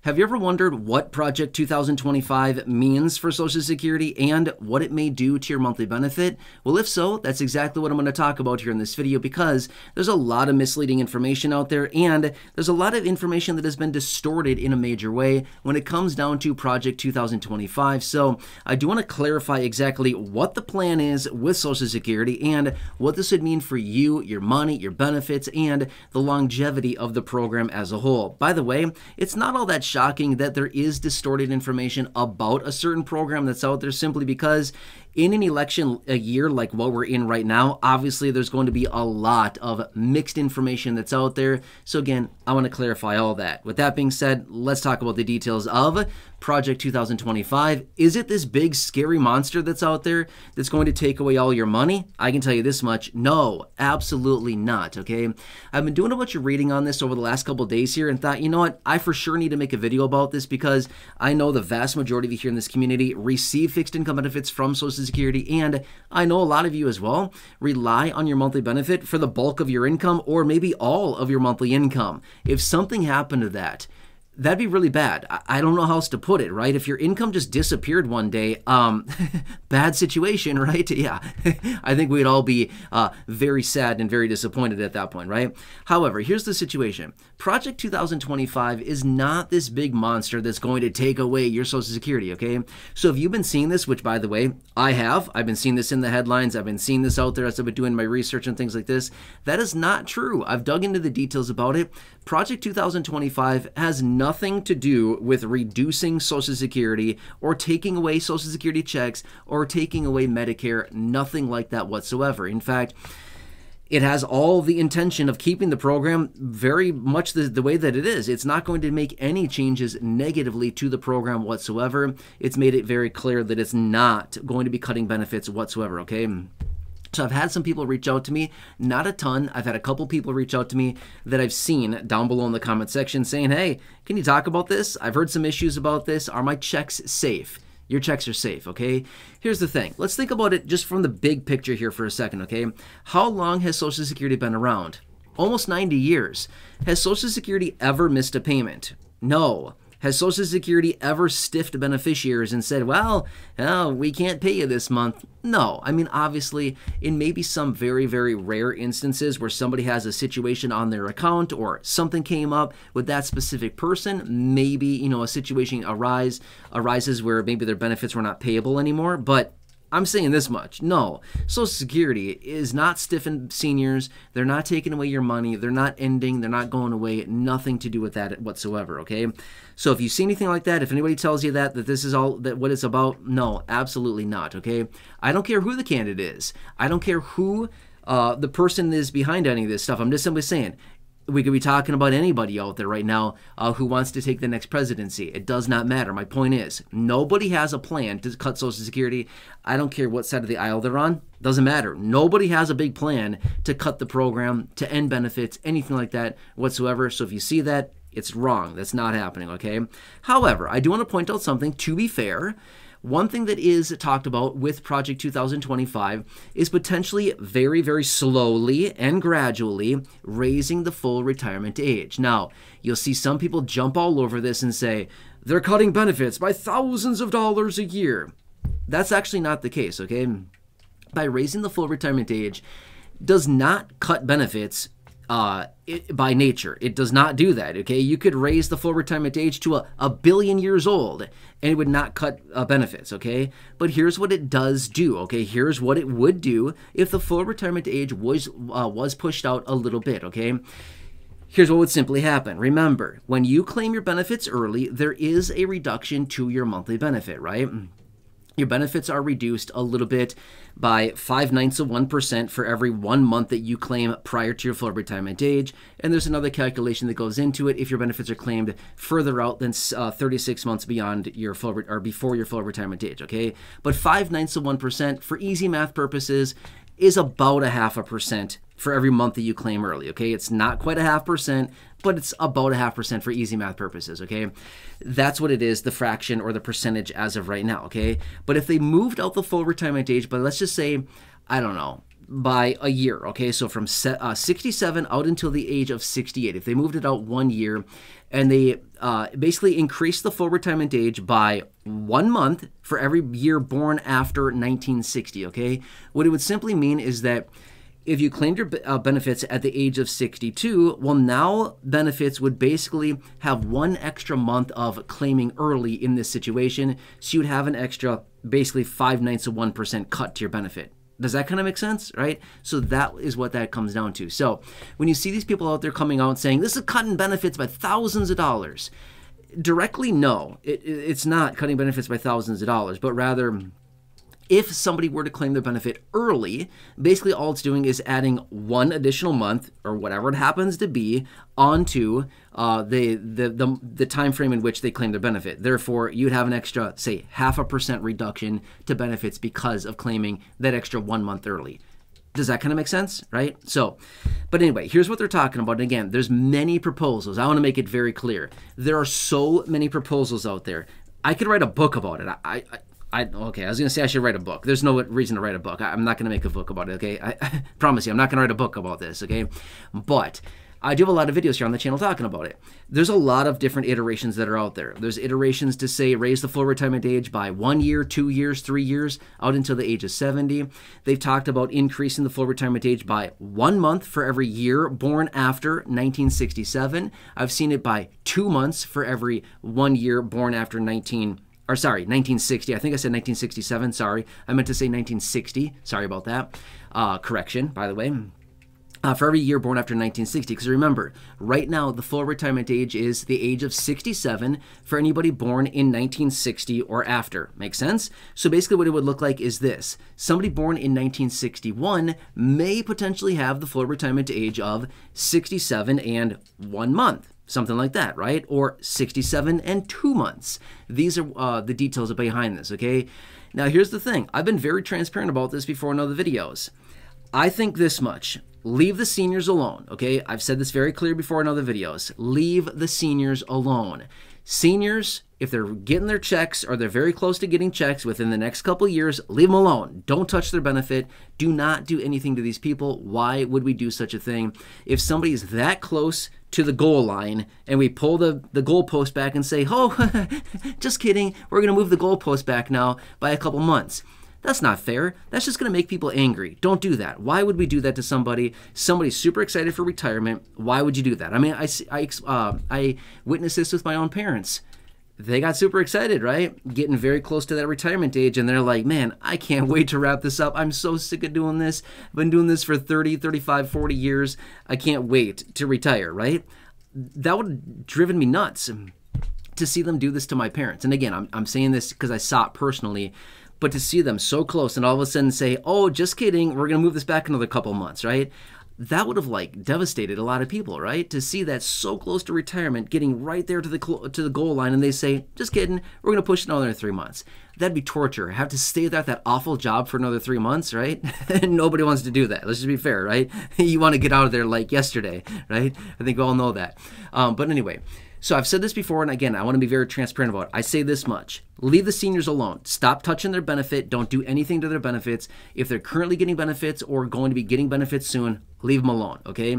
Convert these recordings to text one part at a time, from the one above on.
Have you ever wondered what Project 2025 means for Social Security and what it may do to your monthly benefit? Well, if so, that's exactly what I'm going to talk about here in this video, because there's a lot of misleading information out there and there's a lot of information that has been distorted in a major way when it comes down to Project 2025. So I do want to clarify exactly what the plan is with Social Security and what this would mean for you, your money, your benefits, and the longevity of the program as a whole. By the way, it's not all that shocking that there is distorted information about a certain program that's out there, simply because in an election a year like what we're in right now, obviously there's going to be a lot of mixed information that's out there. So again, I want to clarify all that. With that being said, let's talk about the details of Project 2025. Is it this big scary monster that's out there that's going to take away all your money? I can tell you this much: no, absolutely not. Okay, I've been doing a bunch of reading on this over the last couple of days here and thought, you know what, I for sure need to make a video about this, because I know the vast majority of you here in this community receive fixed income benefits from Social Security, and I know a lot of you as well rely on your monthly benefit for the bulk of your income, or maybe all of your monthly income. If something happened to that, that'd be really bad. I don't know how else to put it, right? If your income just disappeared one day, bad situation, right? Yeah, I think we'd all be very sad and very disappointed at that point, right? However, here's the situation. Project 2025 is not this big monster that's going to take away your Social Security, okay? So if you've been seeing this, which by the way, I've been seeing this in the headlines, I've been seeing this out there as I've been doing my research and things like this, that is not true. I've dug into the details about it. Project 2025 has nothing to do with reducing Social Security or taking away Social Security checks or taking away Medicare, nothing like that whatsoever. In fact, it has all the intention of keeping the program very much the way that it is. It's not going to make any changes negatively to the program whatsoever. It's made it very clear that it's not going to be cutting benefits whatsoever, okay? So I've had some people reach out to me, not a ton. I've had a couple people reach out to me that I've seen down below in the comment section saying, hey, can you talk about this? I've heard some issues about this. Are my checks safe? Your checks are safe, okay? Here's the thing. Let's think about it just from the big picture here for a second, okay? How long has Social Security been around? Almost 90 years. Has Social Security ever missed a payment? No. Has Social Security ever stiffed beneficiaries and said, well, we can't pay you this month? No. I mean, obviously, in maybe some very, very rare instances where somebody has a situation on their account or something came up with that specific person, maybe, you know, a situation arises where maybe their benefits were not payable anymore. But I'm saying this much. No, Social Security is not stiffing seniors. They're not taking away your money. They're not ending. They're not going away. Nothing to do with that whatsoever, okay? So if you see anything like that, if anybody tells you that this is all that what it's about, no, absolutely not, okay? I don't care who the candidate is. I don't care who the person is behind any of this stuff. I'm just simply saying, we could be talking about anybody out there right now who wants to take the next presidency. It does not matter. My point is, nobody has a plan to cut Social Security. I don't care what side of the aisle they're on. Doesn't matter. Nobody has a big plan to cut the program, to end benefits, anything like that whatsoever. So if you see that, it's wrong. That's not happening, okay? However, I do want to point out something. To be fair, one thing that is talked about with Project 2025 is potentially very, very slowly and gradually raising the full retirement age. Now, you'll see some people jump all over this and say, they're cutting benefits by thousands of dollars a year. That's actually not the case, okay? By raising the full retirement age does not cut benefits by nature. It does not do that, okay? You could raise the full retirement age to a billion years old and it would not cut benefits, okay? But here's what it does do, okay? Here's what it would do if the full retirement age was pushed out a little bit, okay? Here's what would simply happen. Remember, when you claim your benefits early, there is a reduction to your monthly benefit, right? Your benefits are reduced a little bit by 0.05% for every 1 month that you claim prior to your full retirement age. And there's another calculation that goes into it if your benefits are claimed further out than 36 months beyond your full or before your full retirement age, okay? But 0.05% for easy math purposes is about 0.5% for every month that you claim early, okay? It's not quite 0.5%, but it's about 0.5% for easy math purposes, okay? That's what it is, the fraction or the percentage as of right now, okay? But if they moved out the full retirement age, but let's just say, I don't know, by a year, okay? So from 67 out until the age of 68. If they moved it out 1 year, and they basically increased the full retirement age by 1 month for every year born after 1960, okay? What it would simply mean is that if you claimed your benefits at the age of 62, well, now benefits would basically have 1 extra month of claiming early in this situation, so you'd have an extra, basically 5/9 of 1% cut to your benefit. Does that kind of make sense, right? So that is what that comes down to. So when you see these people out there coming out saying, this is cutting benefits by thousands of dollars, directly, no, it's not cutting benefits by thousands of dollars, but rather, if somebody were to claim their benefit early, basically all it's doing is adding 1 additional month, or whatever it happens to be, onto the time frame in which they claim their benefit. Therefore, you'd have an extra, say, 0.5% reduction to benefits because of claiming that extra 1 month early. Does that kind of make sense, right? So, but anyway, here's what they're talking about. And again, there's many proposals. I want to make it very clear. There are so many proposals out there. I could write a book about it. Okay, I was going to say I should write a book. There's no reason to write a book. I'm not going to make a book about it, okay? I promise you, I'm not going to write a book about this, okay? But I do have a lot of videos here on the channel talking about it. There's a lot of different iterations that are out there. There's iterations to say raise the full retirement age by 1 year, 2 years, 3 years, out until the age of 70. They've talked about increasing the full retirement age by 1 month for every year born after 1967. I've seen it by 2 months for every 1 year born after 1960. I think I said 1967. Sorry. I meant to say 1960. Sorry about that. Correction, by the way. For every year born after 1960. Because remember, right now, the full retirement age is the age of 67 for anybody born in 1960 or after. Make sense? So basically what it would look like is this. Somebody born in 1961 may potentially have the full retirement age of 67 and 1 month. Something like that, right? Or 67 and 2 months. These are the details behind this, okay? Now, here's the thing. I've been very transparent about this before in other videos. I think this much. Leave the seniors alone, okay? I've said this very clear before in other videos. Leave the seniors alone. Seniors, if they're getting their checks or they're very close to getting checks within the next couple of years, leave them alone. Don't touch their benefit. Do not do anything to these people. Why would we do such a thing? If somebody's that close to the goal line and we pull the goalpost back and say, oh, just kidding, we're going to move the goalpost back now by a couple months. That's not fair. That's just going to make people angry. Don't do that. Why would we do that to somebody? Somebody's super excited for retirement. Why would you do that? I mean, I witnessed this with my own parents. They got super excited, right? Getting very close to that retirement age, and they're like, man, I can't wait to wrap this up. I'm so sick of doing this. I've been doing this for 30, 35, 40 years. I can't wait to retire, right? That would have driven me nuts to see them do this to my parents. And again, I'm saying this because I saw it personally. But to see them so close and all of a sudden say, oh, just kidding, we're going to move this back another couple months, right? That would have like devastated a lot of people, right? To see that so close to retirement, getting right there to the goal line, and they say, just kidding, we're going to push it another 3 months. That'd be torture. Have to stay at that awful job for another 3 months, right? Nobody wants to do that. Let's just be fair, right? You want to get out of there like yesterday, right? I think we all know that. But anyway, so I've said this before, and again, I want to be very transparent about it. I say this much. Leave the seniors alone. Stop touching their benefit. Don't do anything to their benefits. If they're currently getting benefits or going to be getting benefits soon, leave them alone, okay?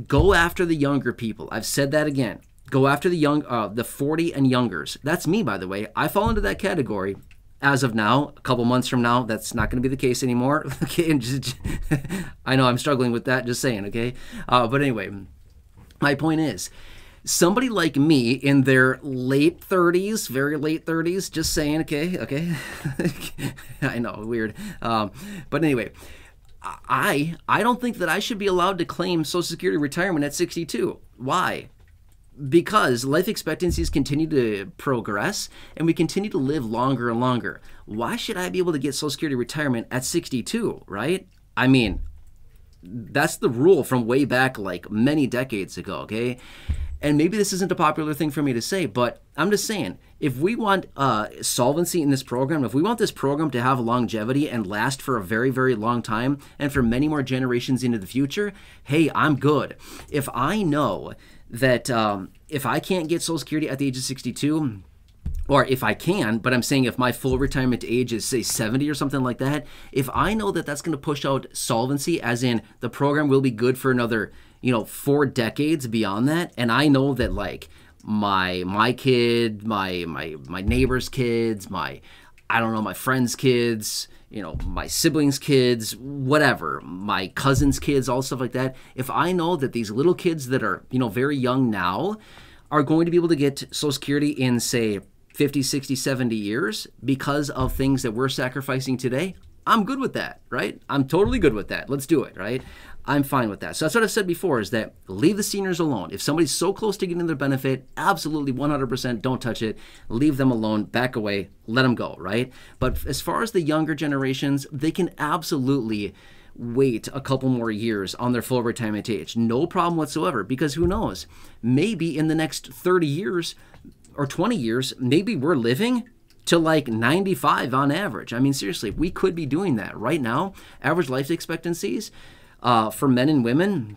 Go after the younger people. I've said that again. Go after the 40 and youngers. That's me, by the way. I fall into that category. As of now, a couple months from now, that's not going to be the case anymore, okay? And I know I'm struggling with that, just saying, okay? But anyway, my point is, somebody like me in their late 30s, very late 30s, just saying, okay. I know, weird. But anyway, I don't think that I should be allowed to claim Social Security retirement at 62. Why? Because life expectancies continue to progress and we continue to live longer and longer. Why should I be able to get Social Security retirement at 62, right? I mean, that's the rule from way back like many decades ago, okay? And maybe this isn't a popular thing for me to say, but I'm just saying, if we want solvency in this program, if we want this program to have longevity and last for a very, very long time and for many more generations into the future, hey, I'm good. If I know that if I can't get Social Security at the age of 62, or if I can, but I'm saying if my full retirement age is say 70 or something like that, if I know that that's going to push out solvency, as in the program will be good for another, 4 decades beyond that, and I know that like my kid, my neighbor's kids, my friends' kids, my siblings' kids, whatever, my cousins' kids, all stuff like that. If I know that these little kids that are, very young now are going to be able to get Social Security in, say, 50, 60, 70 years because of things that we're sacrificing today, I'm good with that, right? I'm totally good with that. Let's do it, right? I'm fine with that. So that's what I've said before, is that leave the seniors alone. If somebody's so close to getting their benefit, absolutely 100% don't touch it. Leave them alone, back away, let them go, right? But as far as the younger generations, they can absolutely wait a couple more years on their full retirement age. No problem whatsoever, because who knows? Maybe in the next 30 years or 20 years, maybe we're living to like 95 on average. I mean, seriously, we could be doing that right now. Average life expectancies for men and women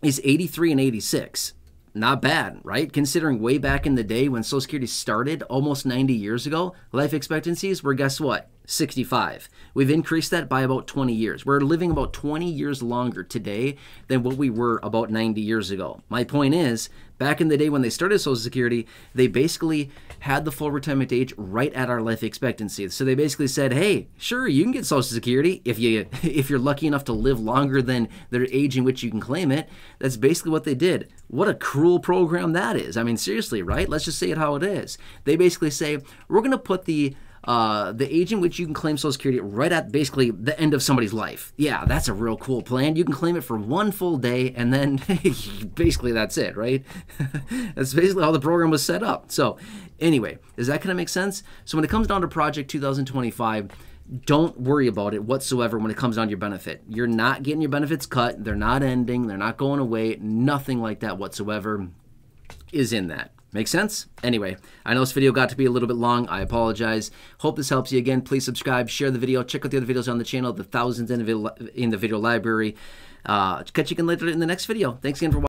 is 83 and 86. Not bad, right? Considering way back in the day when Social Security started almost 90 years ago, life expectancies were, guess what? 65. We've increased that by about 20 years. We're living about 20 years longer today than what we were about 90 years ago. My point is, back in the day when they started Social Security, they basically had the full retirement age right at our life expectancy. So they basically said, hey, sure, you can get Social Security if you're lucky enough to live longer than the age in which you can claim it. That's basically what they did. What a cruel program that is. I mean, seriously, right? Let's just say it how it is. They basically say, we're going to put the age in which you can claim Social Security right at basically the end of somebody's life. Yeah, that's a real cool plan. You can claim it for one full day, and then basically that's it, right? That's basically how the program was set up. So anyway, does that kind of make sense? So when it comes down to Project 2025, don't worry about it whatsoever when it comes down to your benefit. You're not getting your benefits cut. They're not ending. They're not going away. Nothing like that whatsoever is in that. Make sense? Anyway, I know this video got to be a little bit long. I apologize. Hope this helps you. Again, please subscribe, share the video, check out the other videos on the channel, the thousands in the video library. Catch you again later in the next video. Thanks again for watching.